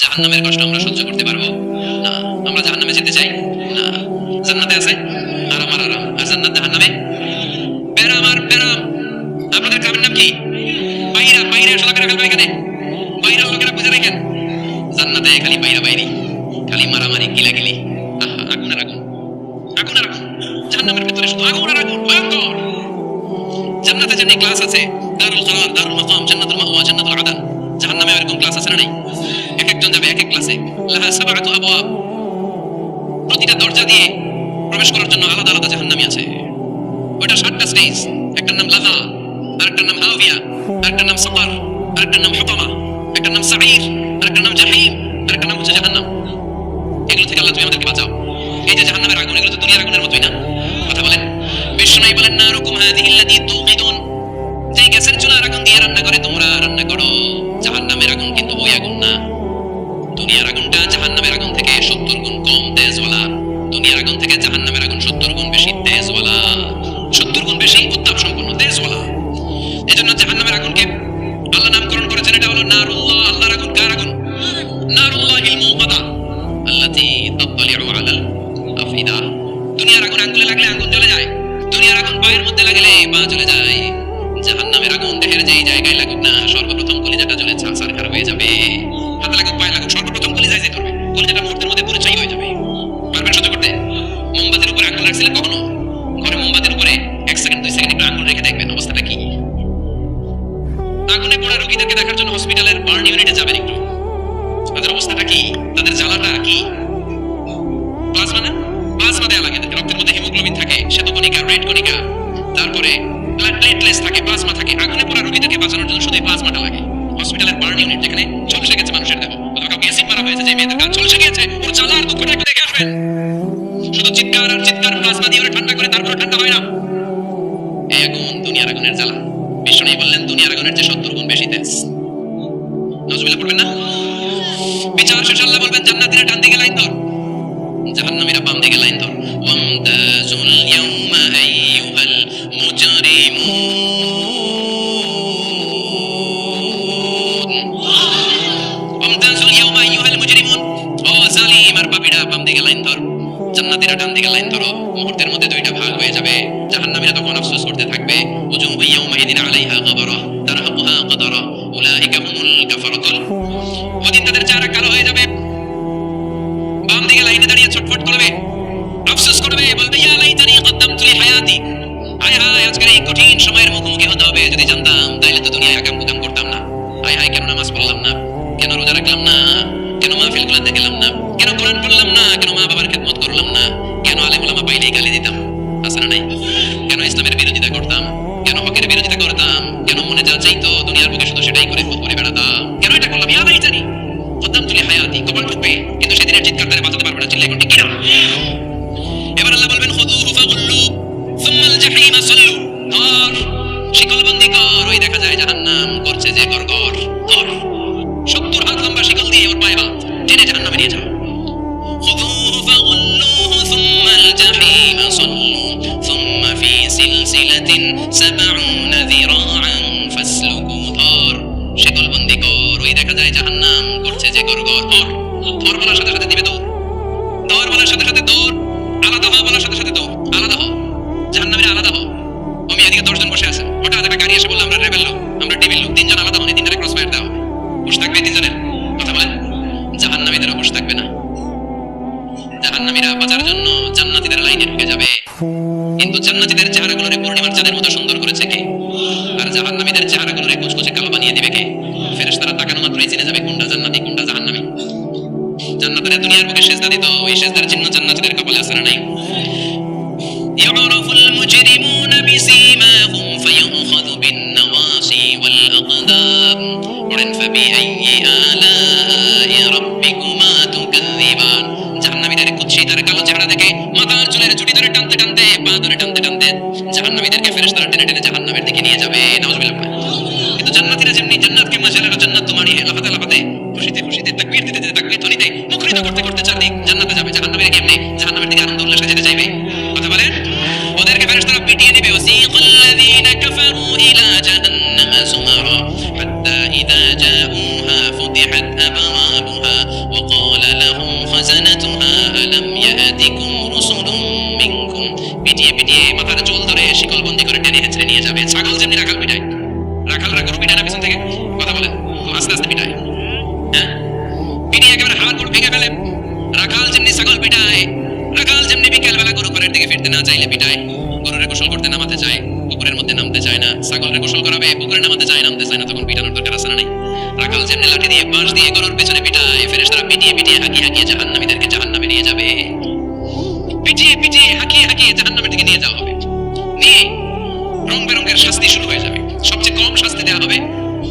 জাহান্নামের কষ্ট আমরা সহ্য করতে পারবো না। আমরা জাহান্নামে যেতে চাই না। জান্নাতে আছে আরাম আর আরাম, আর জান্নাত জাহান্নামে বেরাম আর বেরাম। আপনাদের গ্রামের নাম কি? বাইরা। বাইরে লোকেরা ফেলবে এখানে, বাইরের লোকেরা বুঝে রাখেন। জান্নাতে খালি বাইরা বাইরি, খালি মারামারি গিলাগিলি। আগুন আর আগুন, আগুন আর আগুন। জাহান্নামের ভিতরে শুধু আগুন আর আগুন, ভয়ঙ্কর। জান্নাতে যেমনি ক্লাস আছে, দারুল করার, দারুল মাকাম, জান্নাতুল মাওয়া, জান্নাতুল আদান। জাহান্নামে এরকম ক্লাস আছে না নাই? এক একজন যাবে এক এক ক্লাসে। লাহা সাবআতু আবওয়াব, প্রতিটা দরজা দিয়ে প্রবেশ করার জন্য আলাদা আলাদা জাহান্নামী আছে। ওটা 7টা স্টেজ। একটার নাম লাযা, আরেকটার নাম হাওিয়া, আরেকটার নাম সাকার, আরেকটার নাম হুতামা, একটার নাম সাঈর, আরেকটার নাম জাহিম, আরেকটার নাম হচ্ছে জাহান্নাম। এগুলো থেকে আল্লাহ তুমি আমাদেরকে বাঁচাও। এই যে জাহান্নামের আগুন, এগুলো তো দুনিয়ার আগুনের মতোই না? কথা বলেন। বিষ্ণু বলেন নারুকুম হাযিহিল্লাতী তুকিদুন, যে গ্যাসের চুলার আগুন দিয়ে রান্না করে তোমরা রান্না করো। জাহান্নামের আগুন কিন্তু ওই আগুন না। দুনিয়ার আগুনটা জাহান্নামের আগুন থেকে 70 গুণ কম তেজওয়ালা। দুনিয়ার আগুন থেকে জাহান্নামের আগুন 70 গুণ বেশি তেজওয়ালা, 70 গুণ বেশি উত্তাপ সম্পন্ন তেজওয়ালা। এজন্য জাহান্নামের আগুনকে আল্লাহ নামকরণ করেছেন, এটা হলো নারুল্লাহ। আল্লাহর আগুন কার আগুন? নারুল্লাহিল মুকাদা আল্লাতী তাত্তালিউ আলাল আফিদা। দুনিয়ার আগুন আঙ্গুলে লাগলে আঙ্গুল জ্বলে যায়, দুনিয়ার আগুন পায়ের মধ্যে লাগলে পা জ্বলে যায়। জাহান্নামের আগুন দেহের যেই জায়গায় লাগুক না, সর্বপ্রথম কলিজাটা জ্বলে ছারখার হয়ে যাবে। হাতে লাগুক পায়ে লাগুক, সর্বপ্রথম কলিজায় যেতে হবে। কলিজাটা মুহূর্তের মধ্যে পুরো ছাই হয়ে যাবে। পারবেন সহ্য করতে? মোমবাতির উপরে আঙ্গুল রাখছিলেন কখনো? ঘরে মোমবাতির উপরে 1 সেকেন্ড 2 সেকেন্ড একটু আঙ্গুল রেখে দেখবেন অবস্থাটা কি। আগুনে পোড়া রোগীদেরকে দেখার জন্য হসপিটালের বার্ন ইউনিটে যাবেন একটু, তাদের অবস্থাটা কি, তাদের জ্বালাটা কি। প্লাজমা না, প্লাজমা দেয়া লাগে। রক্তের মধ্যে হিমোগ্লোবিন থাকে, শ্বেতকণিকা, রেড কণিকা, তারপরে প্লেটলেটস থাকে, প্লাজমা থাকে। আগুনে পোড়া রোগীদেরকে বাঁচানোর জন্য শুধু প্লাজমাটা লাগে। হসপিটালের বার্ন ইউনিট যেখানে ঝলসে গেছে মানুষের দেহ, অথবা কাউকে অ্যাসিড মারা হয়েছে, যে মেয়েদের গা ঝলসে গিয়েছে, ওর জ্বালা আর দুঃখটা একটু দেখে আসবেন। শুধু চিৎকার আর চিৎকার, প্লাজমা দিয়ে ওরা ঠান্ডা করে, তারপরে ঠান্ডা হয় না। এই আগুন দুনিয়ার আগুনের জ্বালা। বিষ্ণু বললেন দুনিয়ার আগুনের চেয়ে 70 গুণ বেশি তেজ। নাউজুবিল্লাহ পড়বেন না? বিচার শেষে আল্লাহ বলবেন জান্নাতীরা ডান দিকে লাইন ধর, জাহান্নামীরা বাম দিকে লাইন ধর। ওয়ামতাজুল ইয়াউমা আইয়ুহাল মুজরিমুন, ওয়ামতাজুল ইয়াউমা আইয়ুহাল মুজরিমুন। ও জালিম আর পাপীরা, বাম দিকে লাইন ধর, জান্নাতীরা ডান দিকে লাইন ধরো। মুহূর্তের মধ্যে দুইটা ভাগ হয়ে যাবে। জাহান্নামীরা তখন আফসোস করতে থাকবে। উজুহু ইয়াউমাইযিন আলাইহা গাবারা তারহাকুহা কাদারা উলাইকা হুমুল কাফারাতুল। ওদিন তাদের চেহারা কালো হয়ে যাবে। বাম দিকে লাইনে দাঁড়িয়ে ছটফট করবে, আফসোস করবে, বলবে ইয়া লাইতানি কদ্দামতু লিহায়াতি। হায় হায়, আজকের এই কঠিন সময়ের মুখোমুখি হতে হবে। যদি জানতাম তাইলে তো দুনিয়ায় আকাম কুকাম করতাম না। হায় হায়, কেন নামাজ পড়লাম না, কেন রোজা রাখলাম না, কেন মাহফিলগুলোতে গেলাম না, কেন কোরআন পড়লাম না, কেন মা বাবার খেদমত করলাম না, কেন আলেম ওলামা পাইলেই গালি দিতাম, আছে না নাই? কেন ইসলামের বিরোধিতা করতাম, কেন হকের বিরোধিতা করতাম, কেন মনে যা চাইতো দুনিয়ার বুকে শুধু সেটাই করে ঘুরে বেড়াতাম, কেন এটা করলাম? ইয়া লাইতানি কদ্দামতু লিহায়াতি। কপাল ঠুকবে, কিন্তু সেদিনের চিৎকার তারা বাঁচাতে পারবে না। চিল্লাই কোনটি কিনা? এবার আল্লাহ বলবেন খুযুহু ফাগুল্লু সুম্মাল জাহিমা সাল্লু। ধর, শিকলবন্দি কর। ওই দেখা যায় জাহান্নাম করছে যে গরগর। ধর, 70 হাত লম্বা শিকল দিয়ে ওর পায়ে বাঁধ, টেনে জাহান্নামে নিয়ে যাও। খুযুহু ফাগুল্লুহু সুম্মাল জাহিমা সাল্লু সুম্মা ফি সিলসিলাতিন ৭০ যিরাআন ফাসলুকু। ধর, শিকলবন্দি কর। ওই দেখা যায় জাহান্নাম করছে যে গরগর। ধর, ধর বলার সাথে সাথে দিবে দৌড়, ধর বলার সাথে সাথে দৌড়, আলাদা হও বলার সাথে সাথে দৌড়, আলাদা হও। জাহান্নামীরা আলাদা হও। আমি এদিকে 10 জন বসে আছেন, হঠাৎ একটা গাড়ি এসে বলল আমরা রেবেল লোক, আমরা টিভির লোক, 3 জন আলাদা হন, 3 জনের ক্রস ফায়ার দাও। বসে থাকবে 3 জনের? কথা বলেন। জাহান্নামীদেরও বসে থাকবে না। জাহান্নামীরা বাঁচার জন্য জান্নাতীদের লাইনে ঢুকে যাবে। কিন্তু জান্নাতীদের চেহারাগুলোরে পূর্ণিমার চাঁদের মতো সুন্দর করেছে কে? আর জাহান্নামীদের চেহারাগুলোরে কুচকুচে কালো বানিয়ে দিবে কে? ফেরেশতারা তাকানো মাত্রই চিনে যাবে কোনটা জান্নাতী কোনটা জাহান্নামী। জান্নাতীরা দুনিয়ার বুকে সিজদা দিত, ওই সিজদার চিহ্ন জান্নাতীদের কপালে আছে না নাই? يعرف المجرمون بسيماهم فيؤخذ بالنواصي والأقدام فبأي آلاء ربكما تكذبان। জাহান্নামীদের কুৎসিতার কালো চেহারা দেখে মাথার চুলের চুটি ধরে টানতে টানতে, পা ধরে টানতে টানতে জাহান্নামীদেরকে ফেরেশতারা টেনে টেনে জাহান্নামের দিকে নিয়ে যাবে। নাউজুবিল্লাহ। কিন্তু জান্নাতীরা যেমনি জান্নাতকে মাশাআল্লাহ জান্নাত তোমারই লাফাতে লাফাতে, খুশিতে খুশিতে, তাকবীর দিতে দিতে, তাকবীর ধ্বনিতে মুখরিত করতে করতে চারদিক জান্নাতে যাবে। জাহান্নামীরা কেমনে জাহান্নামের দিকে আনন্দ উল্লাসে যেতে চাইবে? কথা বলেন। ওদেরকে ফেরেশতারা পিটিয়ে নেবে। ওয়াসিকাল্লাযীনা কাফারু ইলা জাহান্নামা যুমারা হাত্তা ইযা জাউহা ফুতিহাত আবওয়াবুহা পিটিয়ে একেবারে হাড় গোড় ভেঙে ফেলে। রাখাল যেমনি ছাগল পিটায়, রাখাল যেমনি বিকেল বেলা গরু ঘরের দিকে ফিরতে না চাইলে পিটায়, গরুরে গোসল করতে নামাতে চায়, পুকুরের মধ্যে নামতে চায় না, ছাগলের গোসল করাবে, পুকুরে নামাতে চায়, নামতে চায় না, তখন পিটানোর দরকার আছে না নাই? রাখাল যেমনি লাঠি দিয়ে বাঁশ দিয়ে গরুর পেছনে পিটায়, ফেরেশতারা পিটিয়ে পিটিয়ে হাঁকিয়ে হাঁকিয়ে জাহান্নামীদেরকে জাহান্নামে নিয়ে যাবে। পিটিয়ে পিটিয়ে হাঁকিয়ে হাঁকিয়ে জাহান্নামের দিকে নিয়ে যাওয়া হবে। নিয়ে রং বেরঙের শাস্তি শুরু হয়ে যাবে। সবচেয়ে কম শাস্তি দেওয়া হবে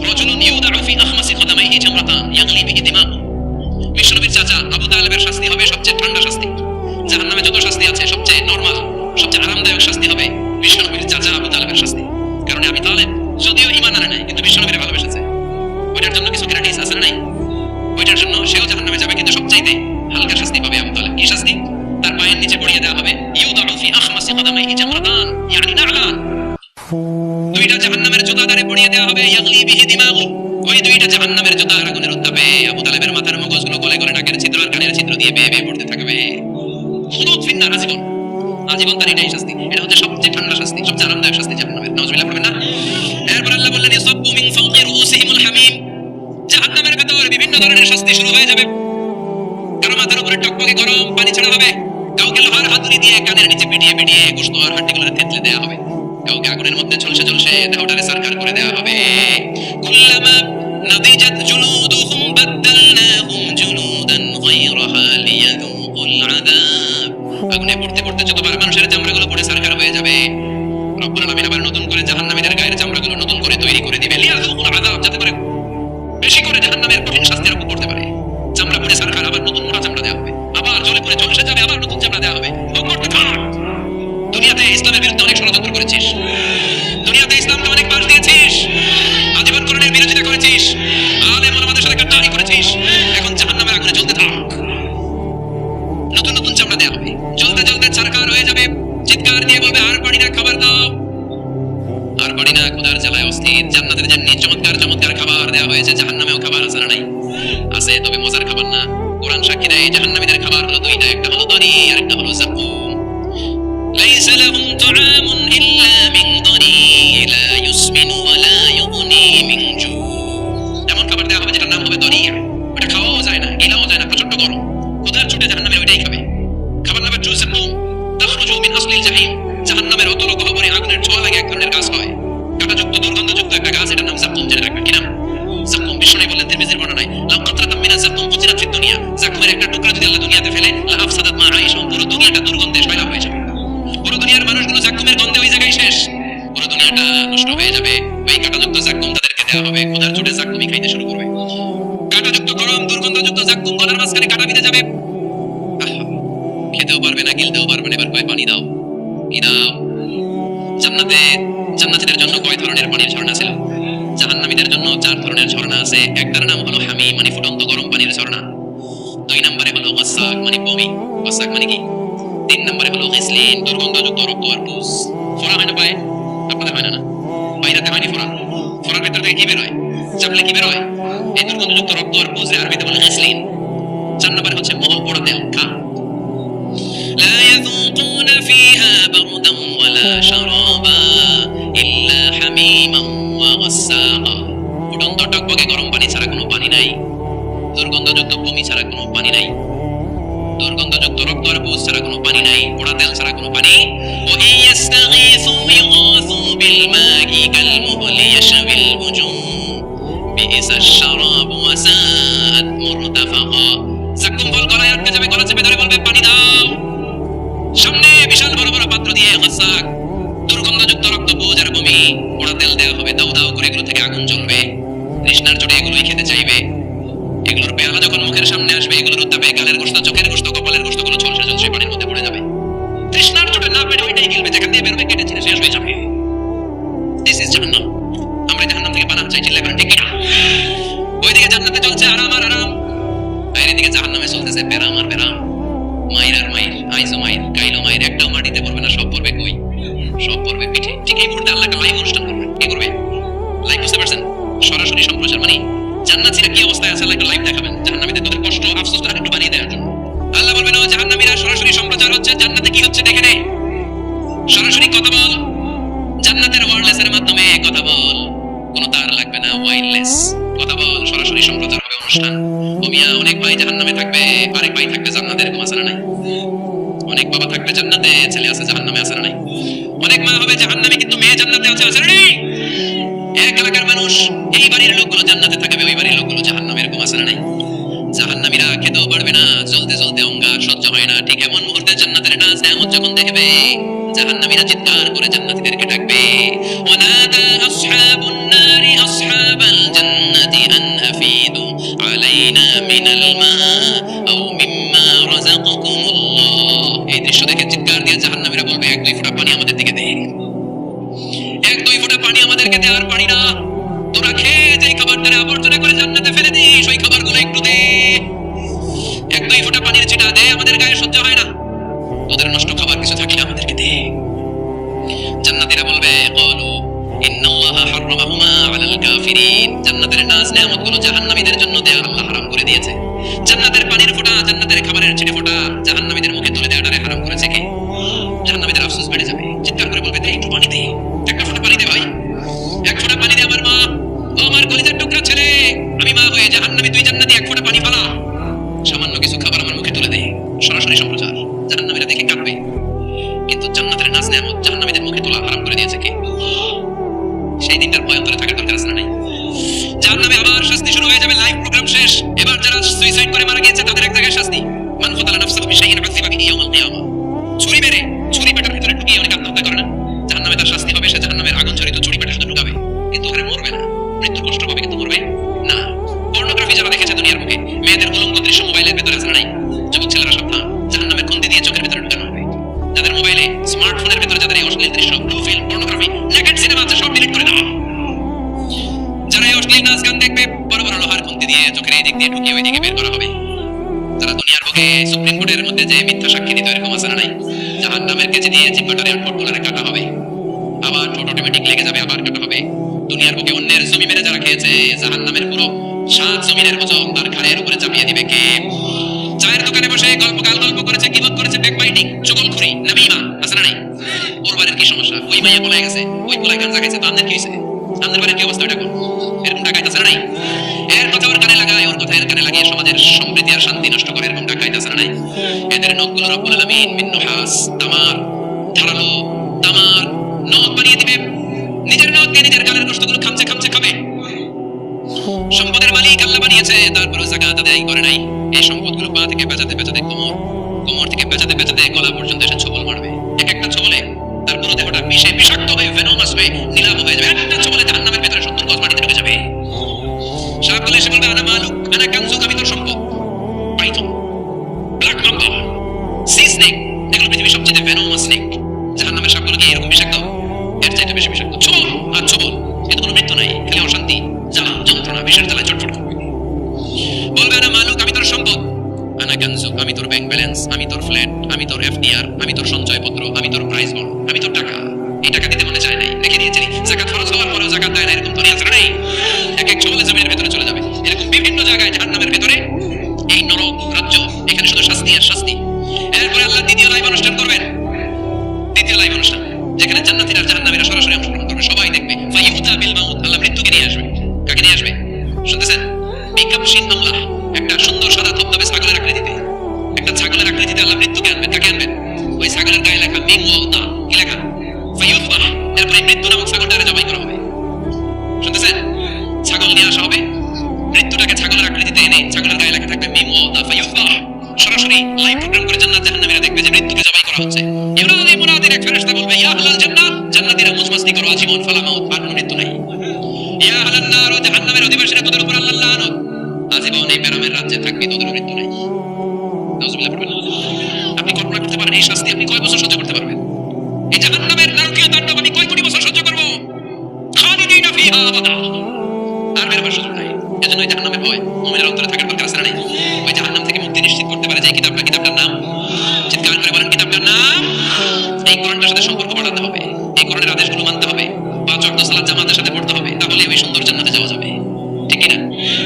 রাজুলুন ইউদাউ ফি আখমাসি কদামাইহি জামরাতান ইয়াগলি বিহি দিমাগু। বিশ্বনবীর চাচা আবু তালেবের শাস্তি হবে সবচেয়ে ঠান্ডা শাস্তি। জাহান্নামে যত শাস্তি আছে সবচেয়ে নরমাল, সবচেয়ে আরামদায়ক শাস্তি হবে বিশ্বনবীর চাচা আবু তালেবের শাস্তি। কারণ আবু তালেব যদিও ঈমান আনে নাই, কিন্তু বিশ্বনবীর ভালোবেসেছে। ওইটার জন্য কিছু গ্যারান্টি আছে না নাই? ওইটার জন্য সেও জাহান্নামে যাবে, কিন্তু সবচাইতে হালকা শাস্তি পাবে আবু তালেব। কি শাস্তি? তার পায়ের নিচে পড়িয়ে দেওয়া হবে ইউদাউ ফি আখমাসি কদামাইহি জামরাতান ইয়ানি নালান। দুইটা জাহান্নামের জুতা দাঁড়ে পড়িয়ে দেওয়া হবে ইয়াগলি বিহি দিমাগু। ওই দুইটা জাহান্নামের জুতা আগুনের উত্তাপে আবু তালেবের মাথার মগজগুলো গলে গলে নাকের ছিদ্র আর কানের ছিদ্র দিয়ে বেয়ে বেয়ে পড়তে থাকবে। খুলুদ ফিন্নার, আজীবন, আজীবন তার এটাই শাস্তি। এটা হচ্ছে সবচেয়ে ঠান্ডা শাস্তি, সবচেয়ে আরামদায়ক শাস্তি জাহান্নামের। নাউজুবিল্লাহ পড়বেন না? এরপর আল্লাহ বললেন ইয়াসাব্বু মিন ফাওকি রুউসিহিমুল হামিম। জাহান্নামের ভেতর বিভিন্ন ধরনের শাস্তি শুরু হয়ে যাবে। কারো মাথার উপরে টকটকে গরম পানি ছাড়া হবে, কাউকে লোহার হাতুড়ি দিয়ে কানের নিচে পিটিয়ে পিটিয়ে গোশত আর হাড্ডিগুলো থেতলে দেওয়া হবে, কাউকে আগুনের মধ্যে ঝলসে ঝলসে দেহটারে সারখার করে দেওয়া হবে। কুল্লামা নাদিজাত জুলুদুহুম বাদদালনাহুম জুলুদান গায়রাহা লিয়াযুকুল আযাব। আগুনে পড়তে পড়তে যতবার মানুষের চামড়াগুলো পড়ে সারখার হয়ে যাবে, রব্বুল আলামিন আবার নতুন করে জাহান্নামীদের গায়ের চামড়াগুলো নতুন করে তৈরি করে দিবে লিয়াযুকুল আযাব, যাতে করে বেশি করে জাহান্নামের কঠিন শাস্তির উপর পড়তে পারে। চামড়া পড়ে সারখার, আবার নতুন মোটা চামড়া দেওয়া হবে, আবার জ্বলে পড়ে ঝলসে যাবে, আবার নতুন চামড়া দেওয়া হবে। দুনিয়াতে ইসলামের বিরুদ্ধে অনেক ষড়যন্ত্র করেছিস, দুনিয়াতে ইসলামকে অনেক বাস দিয়েছিস, আজীবন কোরআনের বিরোধিতা করেছিস, আলেম ওলামাদের সাথে গাদ্দারি করেছিস, এখন জাহান্নামের আগুনে জ্বলতে থাক। নতুন নতুন চামড়া দেওয়া হবে, জ্বলতে জ্বলতে ছারখার হয়ে যাবে, চিৎকার দিয়ে বলবে আর পারি না, খাবার দাও। আর পারি না, ক্ষুধার জ্বালায় অস্থির। জান্নাতের যেমনি চমৎকার চমৎকার খাবার দেওয়া হয়েছে, জাহান্নামেও খাবার আছে না নাই? আছে, তবে মজার খাবার না। কোরআন সাক্ষী দেয় জাহান্নামীদের খাবার হলো দুইটা, একটা হলো দড়ি আর একটা হলো যাকুম। লাইসা লাহুম তুআমুন ইল্লা মিন দরি লা ইউসমিনু ওয়া লা ইউগনি মিন জু। এমন খাবার দেওয়া হবে যেটার নাম হবে দরিয়া। ওটা খাওয়াও যায় না, গিলাও যায় না, প্রচন্ড গরম। ক্ষুধার ছুটে জাহান্নামে ওইটাই খাবে। খাবার নাম জু যাকুম, তাখরুজু মিন আসলিল জাহিম। জাহান্নামের অতল গহ্বরে আগুনের ছোঁয়া লাগে এক ধরনের গাছ হয়, কাঁটাযুক্ত দুর্গন্ধযুক্ত একটা গাছ, এটার নাম যাকুম। জেনে রাখবেন কি নাম? যাকুম। বিষ্ণু বললেন তিরমিজির বর্ণনায়, লাউ কাতরাতাম মিনাজ যাকুম কুতিরাত ফিদ দুনিয়া। যাকুমের একটা টুকরা যদি আল্লাহ দুনিয়াতে ফেলে, লা আফসাদাত মা আইশা, পুরো দুনিয়াটা দুর্গন্ধে সয়লাব হয়ে যাবে। পুরো দুনিয়ার মানুষগুলো যাকুমের গন্ধে ওই জায়গায় শেষ, পুরো দুনিয়াটা নষ্ট হয়ে যাবে। ওই কাঁটাযুক্ত যাকুম তাদেরকে দেওয়া হবে, ক্ষুধার চোটে যাকুমই খাইতে শুরু করবে। কাঁটাযুক্ত গরম দুর্গন্ধযুক্ত যাকুম গলার মাঝখানে কাঁটা বিঁধে যাবে। খেতেও পারবে না, গিলতেও পারবে না। এবার কয় পানি দাও, কি দাও। জান্নাতীদের জন্য কয় ধরনের পানির ঝর্ণা ছিল? জাহান্নামীদের জন্য 4 ধরনের ঝর্ণা আছে। একটার নাম হলো হামিম, মানে ফুটন্ত গরম পানির ঝর্ণা। 2 নম্বরে হলো গাসাক, মানে বমি। গাসাক মানে কি? 3 নম্বরে হলো গিসলিন, দুর্গন্ধযুক্ত রক্ত আর পুজ। ফোড়া হয় না পায়ে? আপনাদের হয় না? না, বাইরেতে হয়নি ফোড়া। ফোড়ার ভিতর থেকে কি বের হয়? চাপলে কি বের হয়? এই দুর্গন্ধযুক্ত রক্ত আর পুজ, আরবিতে বলে গিসলিন। 4 নম্বরে হচ্ছে মহল, পোড়া তেল, খা। لا يذوقون فيها بردا ولا شرابا إلا حميما وغساقا। ফুটন্ত টকবকে গরম পানি ছাড়া কোনো পানি নাই, দুর্গন্ধযুক্ত বমি ছাড়া কোনো পানি নাই, দুর্গন্ধযুক্ত রক্ত আর পুজ ছাড়া কোনো পানি নাই, পোড়া তেল ছাড়া কোনো পানি। وإن يستغيثوا يغاثوا بالماء كالمهل يشوي الوجوه بئس الشراب وساءت مرتفقا। যাকুম বল গলায় আটকে যাবে, গলা চেপে ধরে বলবে পানি দাও। সামনে বিশাল বড় বড় পাত্র দিয়ে গাসাক, দুর্গন্ধযুক্ত রক্ত, পুজ আর বমি, পোড়া তেল দেওয়া হবে, দাউ দাউ করে এগুলো থেকে আগুন জ্বলবে। তৃষ্ণার চোটে এগুলোই খেতে চাইবে। এগুলোর পেয়ালা যখন মুখের সামনে আসবে, এগুলোর উত্তাপে গালের গোশত, চোখের গোশত, কপালের গোশতগুলো ঝলসে ঝলসে পানির মধ্যে পড়ে যাবে। তৃষ্ণার চোটে না পেরে ওইটাই গিলবে, যেখান দিয়ে বেরোবে কেটে ছিঁড়ে শেষ হয়ে যাবে। দিস ইজ জাহান্নাম। আমরা জাহান্নাম থেকে পানাহ চাই, চিল্লায় বলেন ঠিক কিনা? ওইদিকে জান্নাতে চলছে আরাম আর আরাম, আর এদিকে জাহান্নামে চলতেছে বেরাম আর বেরাম। মাইর আর মাইর, আইসো মাইর, কাইলো মাইর। একটাও মাটিতে পড়বে না, সব পড়বে কই? সব পড়বে পিঠে। ঠিক এই মুহূর্তে আল্লাহ একটা লাইভ অনুষ্ঠান করবেন। কি করবে? লাইভ, বুঝতে পারছেন? সরাসরি সম্প্রচার, মানে জান্নাতীরা কি অবস্থায় আছে আল্লাহ একটা লাইভ দেখাবেন, জাহান্নামীদের তোদের কষ্ট আফসোসটা একটু বানিয়ে দেওয়ার জন্য। আল্লাহ বলবেন ও জাহান্নামীরা, সরাসরি সম্প্রচার হচ্ছে, জান্নাতে কি হচ্ছে দেখে নে, সরাসরি কথা বল। জান্নাতের ওয়্যারলেসের মাধ্যমে কথা বল, কোনো তার লাগবে না, ওয়্যারলেস কথা বল, সরাসরি সম্প্রচার হবে। অনুষ্ঠান। ও মিয়া, অনেক ভাই জাহান্নামে থাকবে, আরেক ভাই থাকবে জান্নাতে, এরকম আছে না নাই? অনেক বাবা থাকবে জান্নাতে, ছেলে আছে জাহান্নামে, আছে না নাই? অনেক মা হবে জাহান্নামে কিন্তু মেয়ে জান্নাতে আছে, আছে না নাই? এক এলাকার মানুষ, এই বাড়ির লোকগুলো জান্নাতে থাকবে, ওই বাড়ির লোকগুলো জাহান্নামে, এরকম আছে না নাই? জাহান্নামীরা খেতেও পারবে না, জ্বলতে জ্বলতে অঙ্গার সহ্য হয় না। ঠিক এমন মুহূর্তে জান্নাতের নাজ নেয়ামত যখন দেখবে, জাহান্নামীরা চিৎকার করে জান্নাতীদেরকে ডাকবে, ওয়ানাদা আসহাবুন নারি আসহাবাল জান্নাতি আন আফিদু আলাইনা মিনাল মা আও মিম্মা রাযাকাকুমুল্লাহ। এই দৃশ্য দেখে চিৎকার দিয়ে জাহান্নামীরা বলবে, এক দুই ফোঁটা পানি আমাদের দিকে দে, এক দুই ফোঁটা পানি আমাদেরকে দে। আর পানি না, তোরা খেয়ে যেই খাবার দ্বারা আবর্জনা করে জান্নাতে ফেলে দিস, ওই খাবারগুলো একটু দে, এক দুই ফোঁটা পানির ছিটা দে, আমাদের গায়ে সহ্য হয় না, তোদের নষ্ট খাবার কিছু থাকলে আমাদেরকে দে। জান্নাতীরা বলবে, ক্বালু ইন্নাল্লাহা হারামাহুমা আলাল কাফিরিন। জান্নাতের নাজ নেয়ামতগুলো জাহান্নামীদের জন্য দেয়া আল্লাহ হারাম করে দিয়েছে। জান্নাতের পানির ফোঁটা, জান্নাতের খাবারের ছিটে ফোঁটা জাহান্নামীদের মুখে তুলে দেওয়াটারে হারাম করেছে কে? জাহান্নামীদের আফসোস বেড়ে যাবে, চিৎকার করে বলবে, দে একটু পানি দে, একটা ফোঁটা পানি দে ভাই, এক ফোঁটা পানি দে আমার মা, ও আমার কলিজার টুকরা ছেলে, আমি মা হয়ে জাহান্নামী, তুই জান্নাতি, এক ফোঁটা পানি ফালা, সামান্য কিছু খাবার আমার মুখে তুলে দে। সরাসরি সম্প্রচার, জাহান্নামীরা দেখে কাঁদবে। কিন্তু জান্নাতের নাজ নেয়ামত জাহান্নামীদের মুখে তোলা হারাম করে দিয়েছে কে? সেই দিনটার ভয় অন্তরে থাকার দরকার আছে না নাই? জাহান্নামে আবার শাস্তি শুরু হয়ে যাবে, লাইভ প্রোগ্রাম শেষ। এবার যারা সুইসাইড করে মারা গিয়েছে তাদের এক জায়গায় শাস্তি, মান ফাতালা নাফসাহু বিশাইইন উযিবা বিহি ইয়াউমাল কিয়ামা। ছুরি মেরে, ছুরি পেটের ভিতরে ঢুকিয়ে অনেকে আত্মহত্যা করে না? জাহান্নামে তার শাস্তি হবে, সে জাহান্নামের আগুন ঝরিত ছুরি পেটে শুধু ঢুকাবে, কিন্তু ওখানে মরবে না, মৃত্যুর কষ্ট পাবে কিন্তু মরবে না। পর্নোগ্রাফি যারা দেখেছে দুনিয়ার মুখে, মেয়েদের উলঙ্গ দৃশ্য মোবাইলের ভেতরে আছে না নাই? যুবক ছেলেরা সাবধান, জাহান্নামের খুন্তি দিয়ে চোখের ভেতরে ঢুকানো হবে। যাদের মোবাইলে, স্মার্টফোনের ভেতরে যাদের এই অশ্লীল দৃশ্য, blue film, pornography, naked cinema আছে, সব ডিলিট করে দাও। যারা এই অশ্লীল নাচ গান দেখবে, বড় বড় লোহার খুন্তি দিয়ে চোখের এই দিক দিয়ে ঢুকিয়ে ওই দিকে বের করা হবে। যারা দুনিয়ার বুকে সুপ্রিম কোর্টের মধ্যে যে মিথ্যা সাক্ষী দিত, এরকম আছে না নাই? জাহান্নামের কেজি দিয়ে জিব্বাটারে আর ঠোঁটগুলোরে কাটা হবে, আবার ঠোঁট অটোমেটিক লেগে যাবে, আবার কাটা হবে। দুনিয়ার বুকে অন্যের জমি মেরে যারা খেয়েছে, জাহান্নামের পুরো 7 জমিনের ওজন তার ঘাড়ের উপরে চাপিয়ে দিবে কে? চায়ের দোকানে বসে গল্প করেছে, গীবত করেছে, ব্যাকবাইটিং, চুগলখড়ি, নামিমা, আছে না নাই? ওর বাড়ির কি সমস্যা? ওই মাইয়া পলায় গেছে, ওই পোলায় গাঞ্জা খাইছে, তো আপনাদের কি হয়েছে? আপনাদের বাড়ির কি অবস্থা? ওইটা কোন এরকম ডাকাইতেছে না নাই? এর কথা ওর কানে লাগায়, ওর কথা এর কানে লাগিয়ে সমাজের সম্প্রীতি আর শান্তি নষ্ট করে, এরকম ডাকাইতেছে না নাই? এদের নখগুলো রব্বুল আলামিন মিন নুহাস, তামার, ধারালো তামার নখ বানিয়ে দিবে। নিজের নখ দিয়ে নিজের গালের গোশতগুলো খামচে খামচে খাবে। সম্পদের মালিক আল্লাহ বানিয়েছে, তারপরে যাকাত আদায় করে নাই। এই সম্পদগুলো পা থেকে পেঁচাতে পেঁচাতে কোমর, কোমর থেকে পেঁচাতে পেঁচাতে গলা পর্যন্ত এসে ছোবল মারবে। এক একটা ছোবলে তার পুরো দেহটা বিষে বিষাক্ত হয়ে ভেনমাস হয়ে নীলাভ হয়ে যাবে। একটা ছোবলে জাহান্নামের ভেতরে 70 গজ মাটিতে ঢুকে যাবে। সাপ বলে এসে বলবে, আনা মালুক আনা কানজুক, আমি তোর সম্পদ। Python, black mamba, C snake, এগুলো পৃথিবীর সবচেয়ে ভেনমাস স্নেক। জাহান্নামের সাপগুলো কি এরকম বিষাক্ত? এর চাইতে বেশি বিষাক্ত। ছোবল আর ছোবল, এতে কোনো মৃত্যু নাই, খালি অশান্তি, জ্বালা যন্ত্রণা, বিষের জ্বালায় চটফট করবে। বলবে, আনা মালুক, আমি তোর সম্পদ। আনা কানজুক, আমি তোর ব্যাংক ব্যালেন্স, আমি তোর ফ্ল্যাট, আমি তোর এফডিআর, আমি তোর সঞ্চয়পত্র, আমি তোর প্রাইজ বন্ড, আমি তোর টাকা। এই টাকা দিতে মনে চায় নাই, রেখে দিয়েছিলি। যাকাত ফরজ হওয়ার পরেও যাকাত দেয় না, এরকম দুনিয়া আছে না নাই? এক এক ছোবলে জমিনের ভেতরে চলে যাবে। এরকম বিভিন্ন জায়গায় জাহান্নামের ভেতরে এই নরক রাজ্য, এখানে শুধু শাস্তি আর শাস্তি। এরপরে আল্লাহ দ্বিতীয় লাইভ অনুষ্ঠান করবেন, দ্বিতীয় লাইভ অনুষ্ঠান, যেখানে জান্নাতীরা আর জাহান্নামীরা সরাসরি অংশগ্রহণ করবে, সবাই দেখবে। ফাইউতা বিল মাউত, আল্লাহ মৃত্যুকে নিয়ে আসবে। কাকে নিয়ে আসবে শুনতেছেন? বিকাপশিন আল্লাহ, একটা সুন্দর সাদা ধবধবে ছাগলের আকৃতিতে, একটা ছাগলের আকৃতিতে আল্লাহ মৃত্যুকে আনবেন। কাকে আনবেন? ওই ছাগলের গায়ে লেখা মিম ওয়াউতা, কি লেখা? ফাইউতবাহ। এরপরে মৃত্যু নামক ছাগলটাকে জবাই করা হবে। শুনতেছেন? ছাগল নিয়ে আসা হবে, মৃত্যুটাকে ছাগলের আকৃতিতে এনে ছাগলের গায়ে লেখা থাকবে মিম ওয়াউতা ফাইউতবাহ। সরাসরি লাইভ প্রোগ্রাম করে জান্নাত জাহান্নামীরা দেখবে যে মৃত্যুকে জবাই করা হচ্ছে। ইউনাদি মুনাদির এক ফেরেশতা বলবে, ইয়া আহলাল জান্নাত, জান্নাতীরা মুজমাসতি করো আজীবন, ফালা মাউত, আর কোনো মৃত্যু নাই। ইয়া আহলান নার, জাহান্নামের অধিবাসীরা, তোদের উপর আল্লাহর লানত, আজীবন এই বেরামের রাজ্যে থাকবি, তোদের মৃত্যু নাই। নাউজুবিল্লাহ পড়বেন। আপনি কল্পনা করতে পারেন এই শাস্তি আপনি কয় বছর সহ্য করতে পারবেন? এই জাহান্নামের নারকীয় তাণ্ডব আমি কয় কোটি বছর সহ্য করব? খালিদিনা ফিহা আবাদা, আর বের হবার সুযোগ নাই। এজন্যই জাহান্নামের ভয় মুমিনের অন্তরে থাকার দরকার আছে না নাই? ওই জাহান্নাম থেকে মুক্তি নিশ্চিত করতে পারে যে কিতাবটার নাম, চিৎকার করে বলেন, কিতাবটার নাম। এই কোরআনটার সাথে সম্পর্ক বাড়াতে হবে, এই কোরআনের আদেশগুলো মানতে হবে, 5 ওয়াক্ত সালাত জামাতের সাথে পড়তে হবে, তাহলে ওই সুন্দর জান্নাতে যাওয়া যাবে। ঠিক কি না?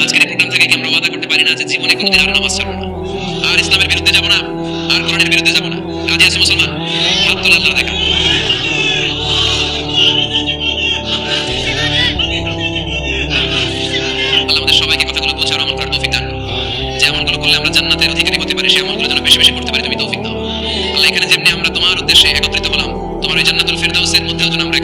আজকের এই প্রোগ্রাম থেকে কি আমরা ওয়াদা করতে পারি না যে জীবনে কোনোদিন আর নামাজ ছাড়বো না, আর ইসলামের বিরুদ্ধে যাব না, আর কোরআনের বিরুদ্ধে যাব না? রাজি আছে মুসলমান? হাত তোলা, আল্লাহ দেখা। আল্লাহ আমাদের সবাইকে কথাগুলো বোঝার আমল করার তৌফিক দান জান্নাতুল ফেরদাউসের মধ্যেও যেন আমরা